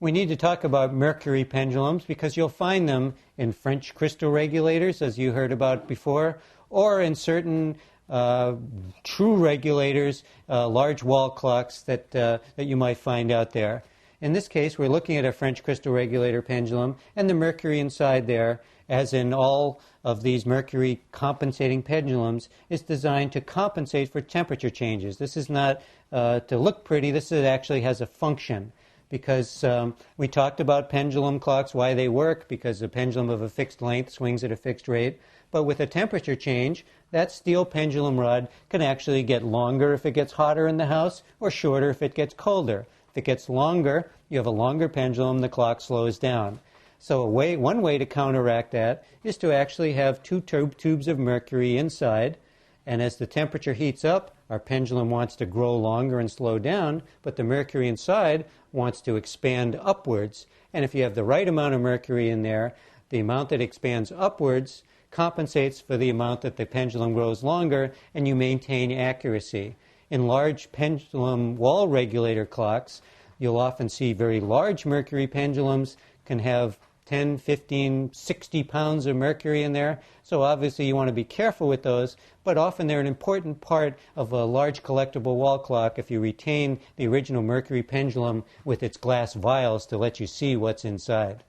We need to talk about Mercury pendulums because you'll find them in French crystal regulators, as you heard about before, or in certain true regulators, large wall clocks that you might find out there. In this case, we're looking at a French crystal regulator pendulum, and the mercury inside there, as in all of these mercury compensating pendulums, is designed to compensate for temperature changes. This is not to look pretty, this actually has a function. Because we talked about pendulum clocks, why they work, because a pendulum of a fixed length swings at a fixed rate. But with a temperature change, that steel pendulum rod can actually get longer if it gets hotter in the house, or shorter if it gets colder. If it gets longer, you have a longer pendulum, the clock slows down. So one way to counteract that is to actually have two tubes of mercury inside, and as the temperature heats up, our pendulum wants to grow longer and slow down, but the mercury inside wants to expand upwards. And if you have the right amount of mercury in there, the amount that expands upwards compensates for the amount that the pendulum grows longer, and you maintain accuracy. In large pendulum wall regulator clocks, you'll often see very large mercury pendulums can have 10, 15, 60 pounds of mercury in there. So obviously you want to be careful with those, but often they're an important part of a large collectible wall clock if you retain the original mercury pendulum with its glass vials to let you see what's inside.